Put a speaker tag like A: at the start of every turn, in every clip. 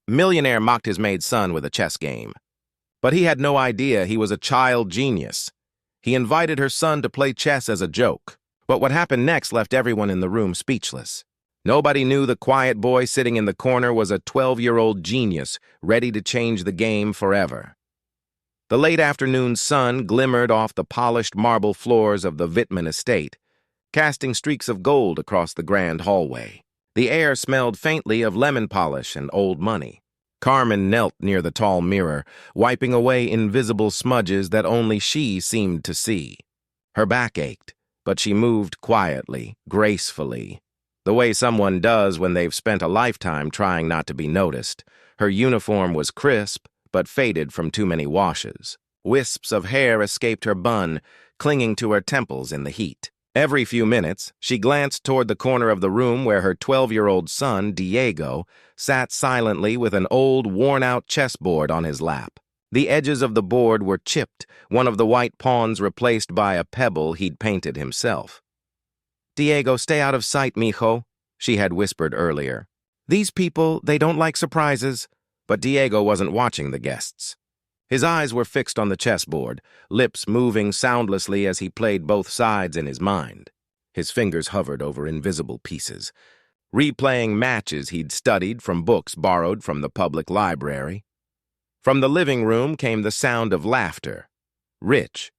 A: Millionaire mocked his maid's son with a chess game. But he had no idea he was a child genius. He invited her son to play chess as a joke. But what happened next left everyone in the room speechless. Nobody knew the quiet boy sitting in the corner was a 12-year-old genius ready to change the game forever. The late afternoon sun glimmered off the polished marble floors of the Wittmann estate, casting streaks of gold across the grand hallway. The air smelled faintly of lemon polish and old money. Carmen knelt near the tall mirror, wiping away invisible smudges that only she seemed to see. Her back ached, but she moved quietly, gracefully, the way someone does when they've spent a lifetime trying not to be noticed. Her uniform was crisp, but faded from too many washes. Wisps of hair escaped her bun, clinging to her temples in the heat. Every few minutes, she glanced toward the corner of the room where her 12-year-old son, Diego, sat silently with an old, worn-out chessboard on his lap. The edges of the board were chipped, one of the white pawns replaced by a pebble he'd painted himself. "Diego, stay out of sight, mijo," she had whispered earlier. "These people, they don't like surprises." But Diego wasn't watching the guests. His eyes were fixed on the chessboard, lips moving soundlessly as he played both sides in his mind. His fingers hovered over invisible pieces, replaying matches he'd studied from books borrowed from the public library. From the living room came the sound of laughter. Rich,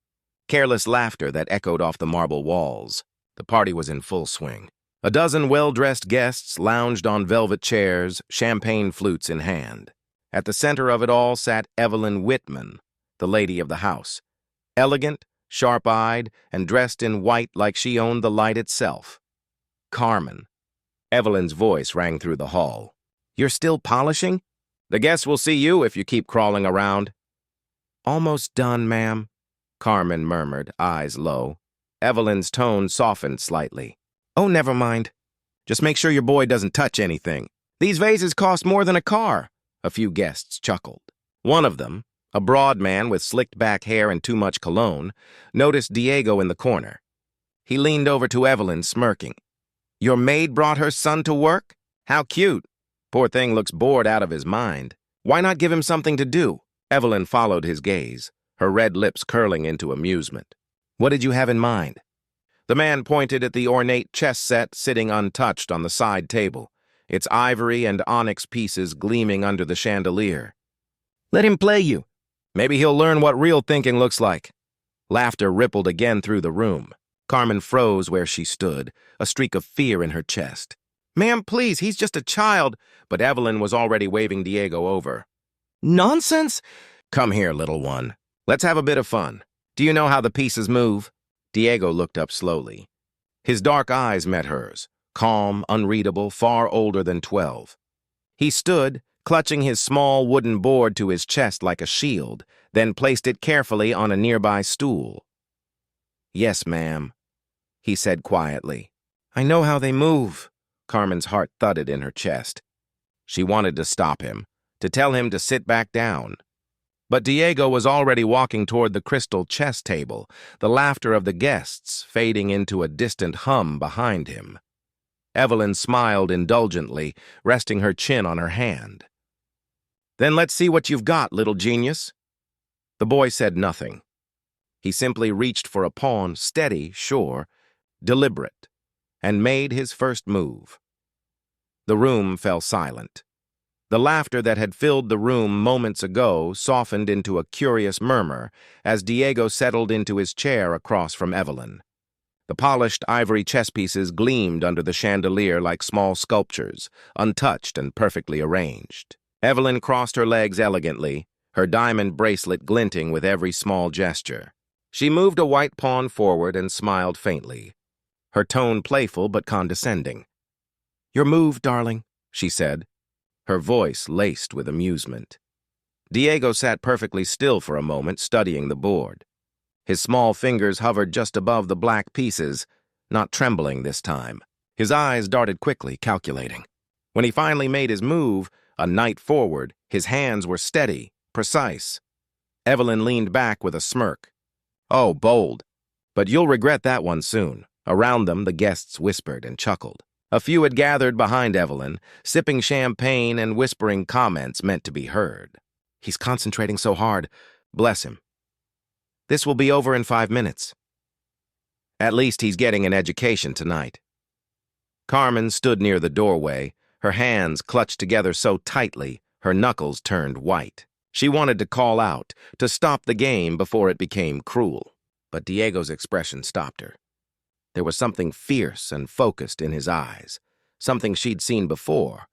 A: careless laughter that echoed off the marble walls. The party was in full swing. A dozen well-dressed guests lounged on velvet chairs, champagne flutes in hand. At the center of it all sat Evelyn Wittmann, the lady of the house, elegant, sharp-eyed, and dressed in white like she owned the light itself. "Carmen." Evelyn's voice rang through the hall. "You're still polishing? The guests will see you if you keep crawling around." "Almost done, ma'am," Carmen murmured, eyes low. Evelyn's tone softened slightly. "Oh, never mind. Just make sure your boy doesn't touch anything. These vases cost more than a car." A few guests chuckled. One of them, a broad man with slicked-back hair and too much cologne, noticed Diego in the corner. He leaned over to Evelyn, smirking. "Your maid brought her son to work? How cute. Poor thing looks bored out of his mind. Why not give him something to do?" Evelyn followed his gaze, her red lips curling into amusement. "What did you have in mind?" The man pointed at the ornate chess set sitting untouched on the side table, its ivory and onyx pieces gleaming under the chandelier. "Let him play you. Maybe he'll learn what real thinking looks like." Laughter rippled again through the room. Carmen froze where she stood, a streak of fear in her chest. "Ma'am, please, he's just a child." But Evelyn was already waving Diego over. "Nonsense! Come here, little one. Let's have a bit of fun. Do you know how the pieces move?" Diego looked up slowly. His dark eyes met hers, calm, unreadable, far older than 12. He stood, clutching his small wooden board to his chest like a shield, then placed it carefully on a nearby stool. "Yes, ma'am," he said quietly. "I know how they move." Carmen's heart thudded in her chest. She wanted to stop him, to tell him to sit back down. But Diego was already walking toward the crystal chess table, the laughter of the guests fading into a distant hum behind him. Evelyn smiled indulgently, resting her chin on her hand. "Then let's see what you've got, little genius." The boy said nothing. He simply reached for a pawn, steady, sure, deliberate, and made his first move. The room fell silent. The laughter that had filled the room moments ago softened into a curious murmur as Diego settled into his chair across from Evelyn. The polished ivory chess pieces gleamed under the chandelier like small sculptures, untouched and perfectly arranged. Evelyn crossed her legs elegantly, her diamond bracelet glinting with every small gesture. She moved a white pawn forward and smiled faintly, her tone playful but condescending. "Your move, darling," she said, her voice laced with amusement. Diego sat perfectly still for a moment, studying the board. His small fingers hovered just above the black pieces, not trembling this time. His eyes darted quickly, calculating. When he finally made his move, a knight forward, his hands were steady, precise. Evelyn leaned back with a smirk. "Oh, bold. But you'll regret that one soon." Around them, the guests whispered and chuckled. A few had gathered behind Evelyn, sipping champagne and whispering comments meant to be heard. He's concentrating so hard. Bless him. This will be over in 5 minutes. At least he's getting an education tonight. Carmen stood near the doorway, her hands clutched together so tightly, her knuckles turned white. She wanted to call out, to stop the game before it became cruel. But Diego's expression stopped her. There was something fierce and focused in his eyes, something she'd seen before.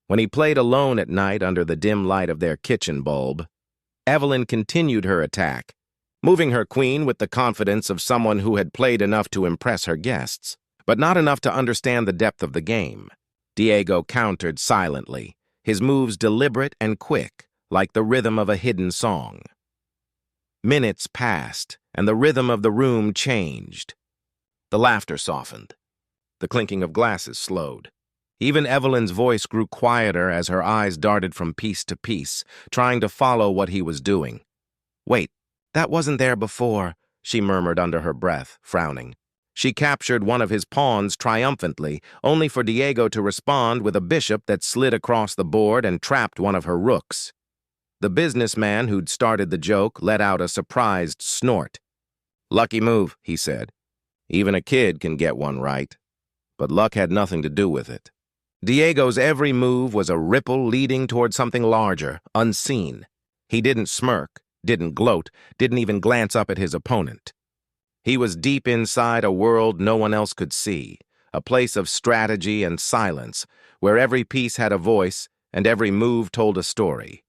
A: When he played alone at night under the dim light of their kitchen bulb, Evelyn continued her attack, moving her queen with the confidence of someone who had played enough to impress her guests, but not enough to understand the depth of the game. Diego countered silently, his moves deliberate and quick, like the rhythm of a hidden song. Minutes passed, and the rhythm of the room changed. The laughter softened. The clinking of glasses slowed. Even Evelyn's voice grew quieter as her eyes darted from piece to piece, trying to follow what he was doing. "Wait, that wasn't there before," she murmured under her breath, frowning. She captured one of his pawns triumphantly, only for Diego to respond with a bishop that slid across the board and trapped one of her rooks. The businessman who'd started the joke let out a surprised snort. "Lucky move," he said. "Even a kid can get one right." But luck had nothing to do with it. Diego's every move was a ripple leading toward something larger, unseen. He didn't smirk, didn't gloat, didn't even glance up at his opponent. He was deep inside a world no one else could see, a place of strategy and silence, where every piece had a voice and every move told a story.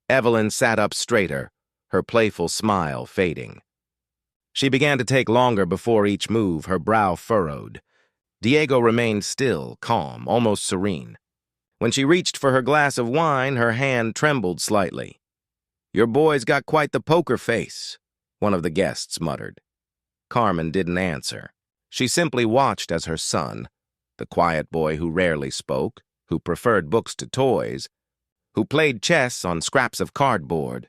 A: Evelyn sat up straighter, her playful smile fading. She began to take longer before each move, her brow furrowed. Diego remained still, calm, almost serene. When she reached for her glass of wine, her hand trembled slightly. "Your boy's got quite the poker face," one of the guests muttered. Carmen didn't answer. She simply watched as her son, the quiet boy who rarely spoke, who preferred books to toys, who played chess on scraps of cardboard,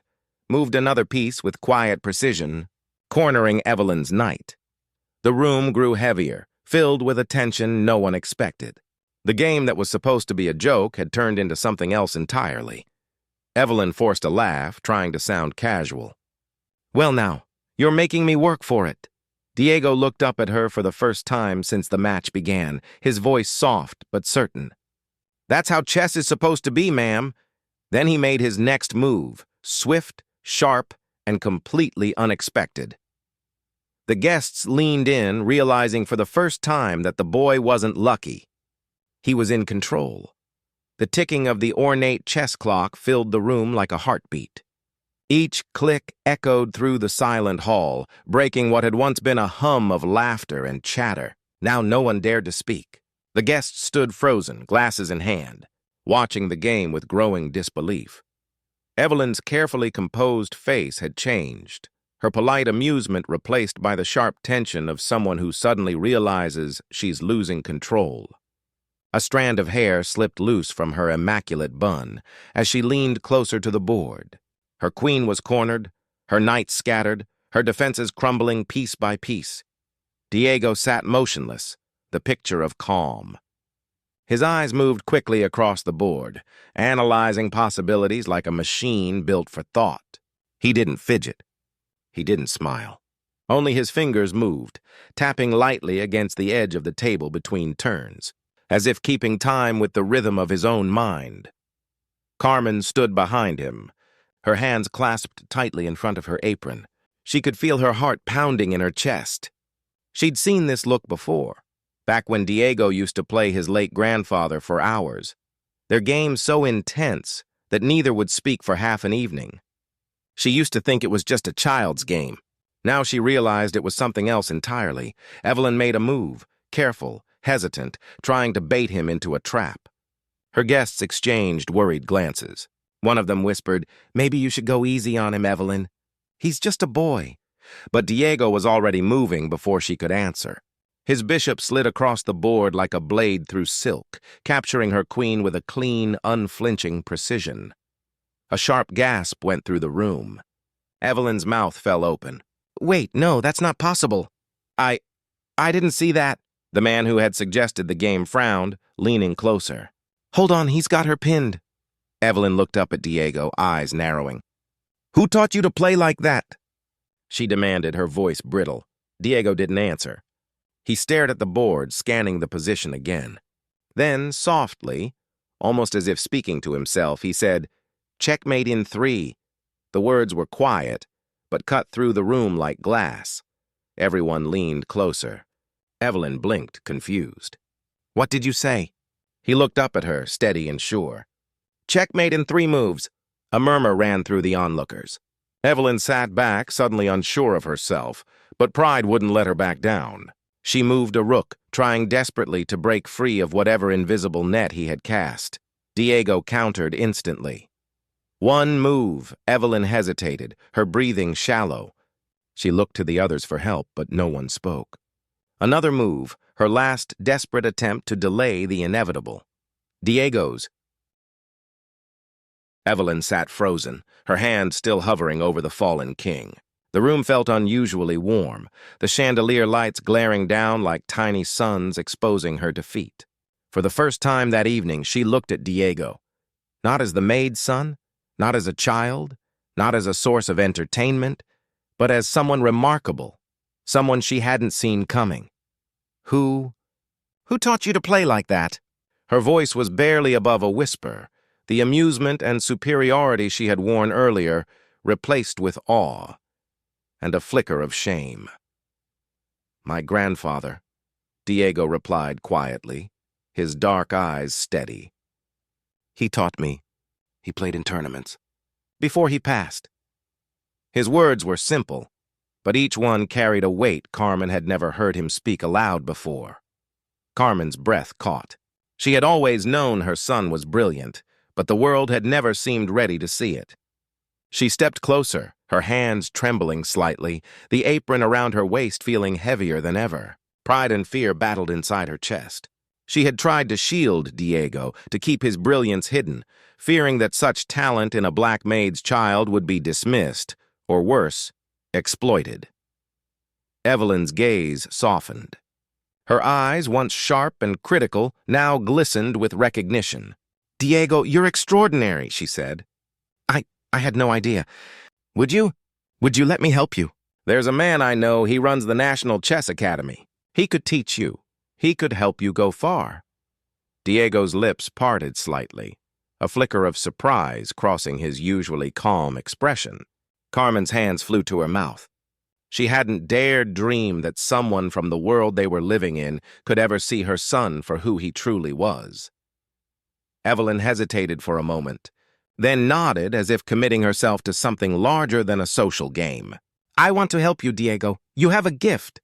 A: moved another piece with quiet precision, cornering Evelyn's knight. The room grew heavier, filled with a tension no one expected. The game that was supposed to be a joke had turned into something else entirely. Evelyn forced a laugh, trying to sound casual. "Well now, you're making me work for it." Diego looked up at her for the first time since the match began, his voice soft but certain. "That's how chess is supposed to be, ma'am." Then he made his next move, swift, sharp, and completely unexpected. The guests leaned in, realizing for the first time that the boy wasn't lucky. He was in control. The ticking of the ornate chess clock filled the room like a heartbeat. Each click echoed through the silent hall, breaking what had once been a hum of laughter and chatter. Now no one dared to speak. The guests stood frozen, glasses in hand, watching the game with growing disbelief. Evelyn's carefully composed face had changed, her polite amusement replaced by the sharp tension of someone who suddenly realizes she's losing control. A strand of hair slipped loose from her immaculate bun as she leaned closer to the board. Her queen was cornered, her knight scattered, her defenses crumbling piece by piece. Diego sat motionless, the picture of calm. His eyes moved quickly across the board, analyzing possibilities like a machine built for thought. He didn't fidget. He didn't smile. Only his fingers moved, tapping lightly against the edge of the table between turns, as if keeping time with the rhythm of his own mind. Carmen stood behind him, her hands clasped tightly in front of her apron. She could feel her heart pounding in her chest. She'd seen this look before, back when Diego used to play his late grandfather for hours, their game so intense that neither would speak for half an evening. She used to think it was just a child's game. Now she realized it was something else entirely. Evelyn made a move, careful, hesitant, trying to bait him into a trap. Her guests exchanged worried glances. One of them whispered, "Maybe you should go easy on him, Evelyn. He's just a boy." But Diego was already moving before she could answer. His bishop slid across the board like a blade through silk, capturing her queen with a clean, unflinching precision. A sharp gasp went through the room. Evelyn's mouth fell open. "Wait, no, that's not possible. I didn't see that." The man who had suggested the game frowned, leaning closer. "Hold on, he's got her pinned." Evelyn looked up at Diego, eyes narrowing. "Who taught you to play like that?" she demanded, her voice brittle. Diego didn't answer. He stared at the board, scanning the position again. Then, softly, almost as if speaking to himself, he said, "Checkmate in 3. The words were quiet, but cut through the room like glass. Everyone leaned closer. Evelyn blinked, confused. "What did you say?" He looked up at her, steady and sure. "Checkmate in 3 moves." A murmur ran through the onlookers. Evelyn sat back, suddenly unsure of herself, but pride wouldn't let her back down. She moved a rook, trying desperately to break free of whatever invisible net he had cast. Diego countered instantly. One move. Evelyn hesitated, her breathing shallow. She looked to the others for help, but no one spoke. Another move, her last desperate attempt to delay the inevitable. Diego's. Evelyn sat frozen, her hand still hovering over the fallen king. The room felt unusually warm, the chandelier lights glaring down like tiny suns exposing her defeat. For the first time that evening, she looked at Diego. Not as the maid's son, not as a child, not as a source of entertainment, but as someone remarkable, someone she hadn't seen coming. Who taught you to play like that?" Her voice was barely above a whisper, the amusement and superiority she had worn earlier replaced with awe and a flicker of shame. "My grandfather," Diego replied quietly, his dark eyes steady. "He taught me. He played in tournaments. Before he passed." His words were simple, but each one carried a weight Carmen had never heard him speak aloud before. Carmen's breath caught. She had always known her son was brilliant, but the world had never seemed ready to see it. She stepped closer, her hands trembling slightly, the apron around her waist feeling heavier than ever. Pride and fear battled inside her chest. She had tried to shield Diego, to keep his brilliance hidden, fearing that such talent in a black maid's child would be dismissed, or worse, exploited. Evelyn's gaze softened. Her eyes, once sharp and critical, now glistened with recognition. "Diego, you're extraordinary," she said. I had no idea. Would you let me help you?" "There's a man I know, he runs the National Chess Academy. He could teach you. He could help you go far." Diego's lips parted slightly, a flicker of surprise crossing his usually calm expression. Carmen's hands flew to her mouth. She hadn't dared dream that someone from the world they were living in could ever see her son for who he truly was. Evelyn hesitated for a moment, then nodded as if committing herself to something larger than a social game. "I want to help you, Diego. You have a gift.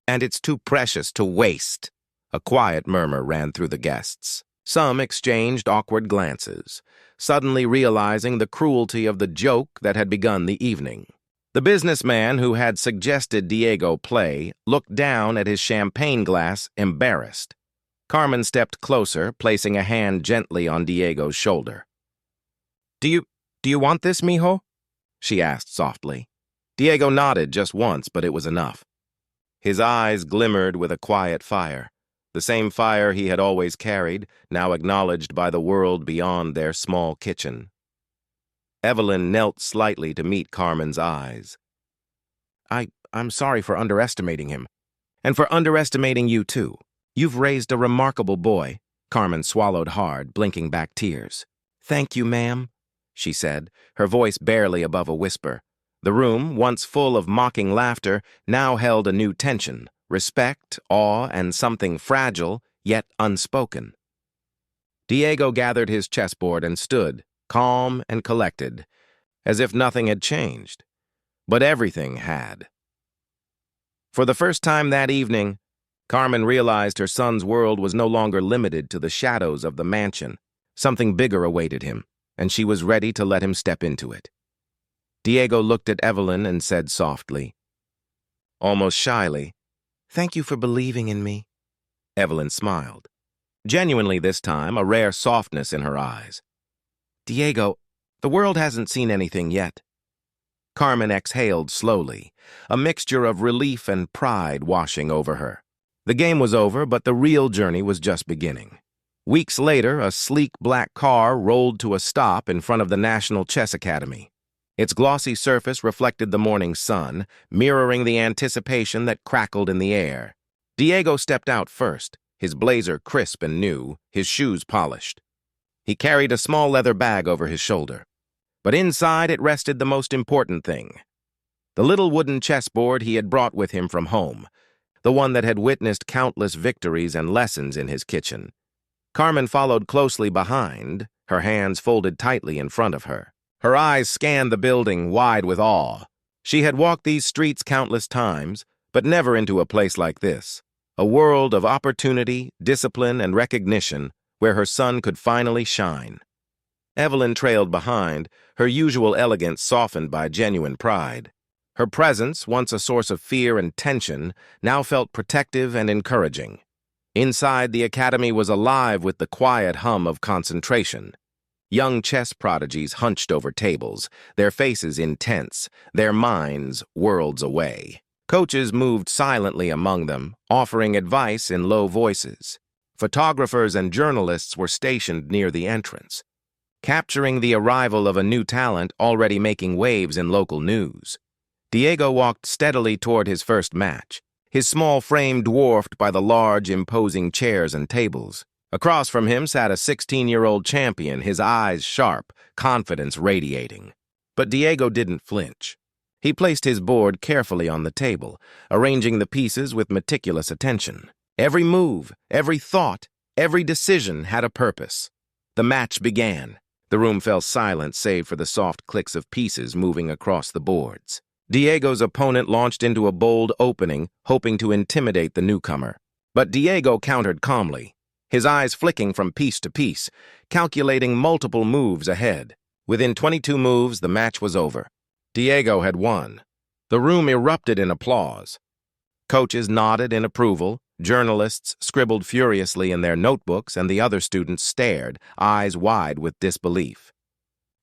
A: And it's too precious to waste." A quiet murmur ran through the guests. Some exchanged awkward glances, suddenly realizing the cruelty of the joke that had begun the evening. The businessman who had suggested Diego play looked down at his champagne glass, embarrassed. Carmen stepped closer, placing a hand gently on Diego's shoulder. Do you want this, mijo?" she asked softly. Diego nodded just once, but it was enough. His eyes glimmered with a quiet fire, the same fire he had always carried, now acknowledged by the world beyond their small kitchen. Evelyn knelt slightly to meet Carmen's eyes. I'm sorry for underestimating him, and for underestimating you too. You've raised a remarkable boy." Carmen swallowed hard, blinking back tears. "Thank you, ma'am," she said, her voice barely above a whisper. The room, once full of mocking laughter, now held a new tension, respect, awe, and something fragile, yet unspoken. Diego gathered his chessboard and stood, calm and collected, as if nothing had changed. But everything had. For the first time that evening, Carmen realized her son's world was no longer limited to the shadows of the mansion. Something bigger awaited him, and she was ready to let him step into it. Diego looked at Evelyn and said softly, almost shyly, "Thank you for believing in me." Evelyn smiled. Genuinely this time, a rare softness in her eyes. "Diego, the world hasn't seen anything yet." Carmen exhaled slowly, a mixture of relief and pride washing over her. The game was over, but the real journey was just beginning. Weeks later, a sleek black car rolled to a stop in front of the National Chess Academy. Its glossy surface reflected the morning sun, mirroring the anticipation that crackled in the air. Diego stepped out first, his blazer crisp and new, his shoes polished. He carried a small leather bag over his shoulder. But inside it rested the most important thing. The little wooden chessboard he had brought with him from home, the one that had witnessed countless victories and lessons in his kitchen. Carmen followed closely behind, her hands folded tightly in front of her. Her eyes scanned the building wide with awe. She had walked these streets countless times, but never into a place like this. A world of opportunity, discipline, and recognition where her son could finally shine. Evelyn trailed behind, her usual elegance softened by genuine pride. Her presence, once a source of fear and tension, now felt protective and encouraging. Inside, the academy was alive with the quiet hum of concentration. Young chess prodigies hunched over tables, their faces intense, their minds worlds away. Coaches moved silently among them, offering advice in low voices. Photographers and journalists were stationed near the entrance, capturing the arrival of a new talent already making waves in local news. Diego walked steadily toward his first match, his small frame dwarfed by the large, imposing chairs and tables. Across from him sat a 16-year-old champion, his eyes sharp, confidence radiating. But Diego didn't flinch. He placed his board carefully on the table, arranging the pieces with meticulous attention. Every move, every thought, every decision had a purpose. The match began. The room fell silent save for the soft clicks of pieces moving across the boards. Diego's opponent launched into a bold opening, hoping to intimidate the newcomer. But Diego countered calmly, his eyes flicking from piece to piece, calculating multiple moves ahead. Within 22 moves, the match was over. Diego had won. The room erupted in applause. Coaches nodded in approval, journalists scribbled furiously in their notebooks, and the other students stared, eyes wide with disbelief.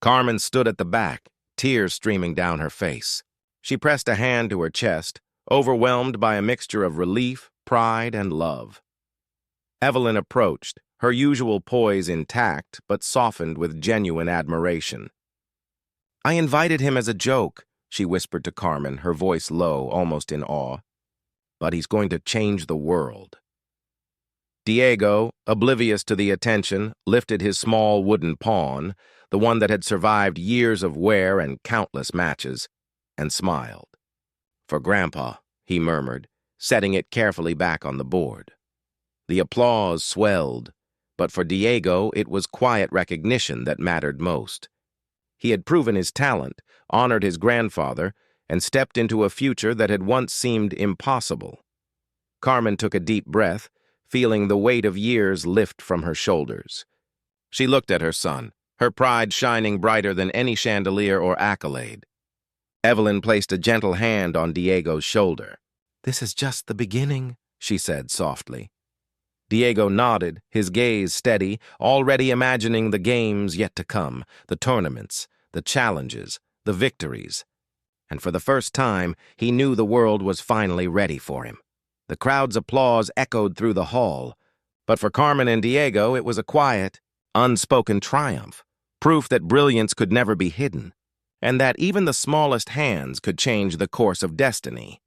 A: Carmen stood at the back, tears streaming down her face. She pressed a hand to her chest, overwhelmed by a mixture of relief, pride, and love. Evelyn approached, her usual poise intact, but softened with genuine admiration. "I invited him as a joke," she whispered to Carmen, her voice low, almost in awe. "But he's going to change the world." Diego, oblivious to the attention, lifted his small wooden pawn, the one that had survived years of wear and countless matches, and smiled. "For Grandpa," he murmured, setting it carefully back on the board. The applause swelled, but for Diego it was quiet recognition that mattered most. He had proven his talent, honored his grandfather, and stepped into a future that had once seemed impossible. Carmen took a deep breath, feeling the weight of years lift from her shoulders. She looked at her son, her pride shining brighter than any chandelier or accolade. Evelyn placed a gentle hand on Diego's shoulder. "This is just the beginning," she said softly. Diego nodded, his gaze steady, already imagining the games yet to come, the tournaments, the challenges, the victories. And for the first time, he knew the world was finally ready for him. The crowd's applause echoed through the hall, but for Carmen and Diego it was a quiet, unspoken triumph, proof that brilliance could never be hidden, and that even the smallest hands could change the course of destiny.